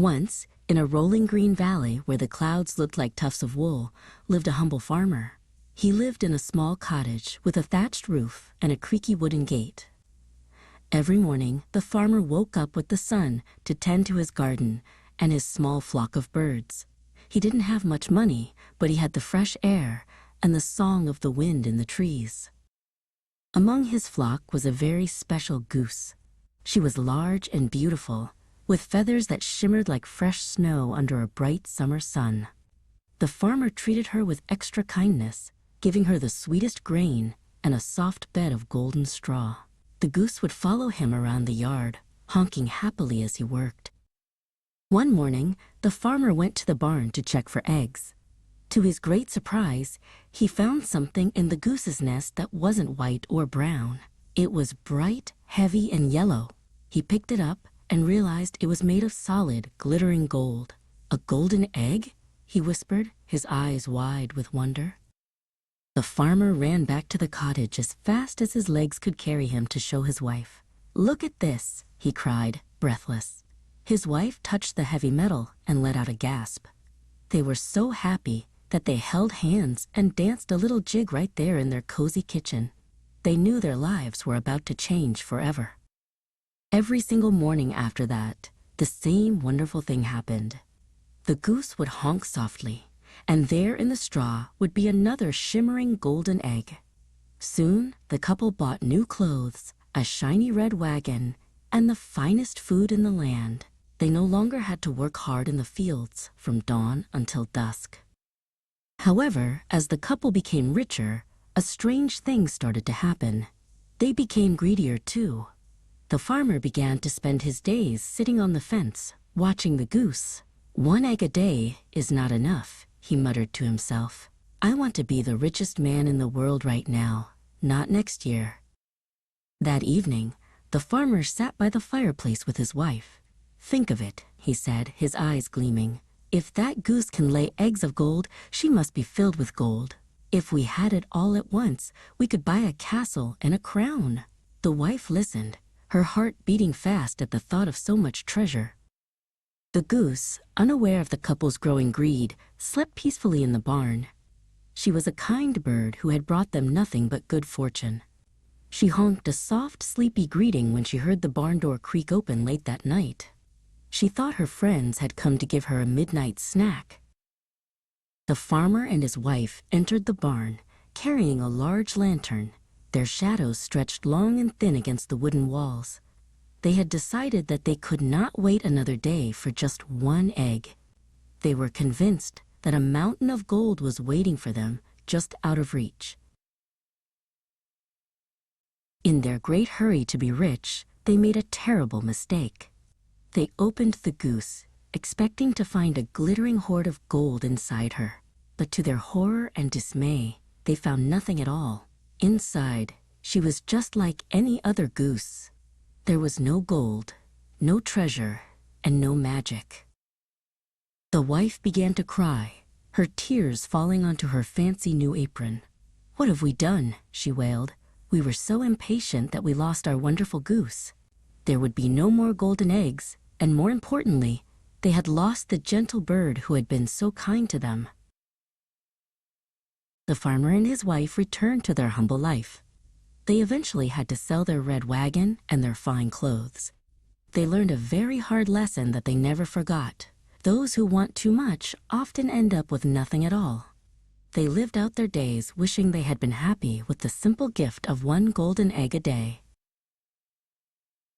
Once, in a rolling green valley where the clouds looked like tufts of wool, lived a humble farmer. He lived in a small cottage with a thatched roof and a creaky wooden gate. Every morning, the farmer woke up with the sun to tend to his garden and his small flock of birds. He didn't have much money, but he had the fresh air and the song of the wind in the trees. Among his flock was a very special goose. She was large and beautiful, with feathers that shimmered like fresh snow under a bright summer sun. The farmer treated her with extra kindness, giving her the sweetest grain and a soft bed of golden straw. The goose would follow him around the yard, honking happily as he worked. One morning, the farmer went to the barn to check for eggs. To his great surprise, he found something in the goose's nest that wasn't white or brown. It was bright, heavy, and yellow. He picked it up and realized it was made of solid, glittering gold. "A golden egg?" he whispered, his eyes wide with wonder. The farmer ran back to the cottage as fast as his legs could carry him to show his wife. "Look at this," he cried, breathless. His wife touched the heavy metal and let out a gasp. They were so happy that they held hands and danced a little jig right there in their cozy kitchen. They knew their lives were about to change forever. Every single morning after that, the same wonderful thing happened. The goose would honk softly, and there in the straw would be another shimmering golden egg. Soon, the couple bought new clothes, a shiny red wagon, and the finest food in the land. They no longer had to work hard in the fields from dawn until dusk. However, as the couple became richer, a strange thing started to happen. They became greedier too. The farmer began to spend his days sitting on the fence, watching the goose. "One egg a day is not enough," he muttered to himself. "I want to be the richest man in the world right now, not next year." That evening, the farmer sat by the fireplace with his wife. "Think of it," he said, his eyes gleaming. "If that goose can lay eggs of gold, she must be filled with gold. If we had it all at once, we could buy a castle and a crown." The wife listened, her heart beating fast at the thought of so much treasure. The goose, unaware of the couple's growing greed, slept peacefully in the barn. She was a kind bird who had brought them nothing but good fortune. She honked a soft, sleepy greeting when she heard the barn door creak open late that night. She thought her friends had come to give her a midnight snack. The farmer and his wife entered the barn, carrying a large lantern. Their shadows stretched long and thin against the wooden walls. They had decided that they could not wait another day for just one egg. They were convinced that a mountain of gold was waiting for them just out of reach. In their great hurry to be rich, they made a terrible mistake. They opened the goose, expecting to find a glittering hoard of gold inside her. But to their horror and dismay, they found nothing at all. Inside, she was just like any other goose. There was no gold, no treasure, and no magic. The wife began to cry, her tears falling onto her fancy new apron. "What have we done?" she wailed. "We were so impatient that we lost our wonderful goose." There would be no more golden eggs, and more importantly, they had lost the gentle bird who had been so kind to them. The farmer and his wife returned to their humble life. They eventually had to sell their red wagon and their fine clothes. They learned a very hard lesson that they never forgot. Those who want too much often end up with nothing at all. They lived out their days wishing they had been happy with the simple gift of one golden egg a day.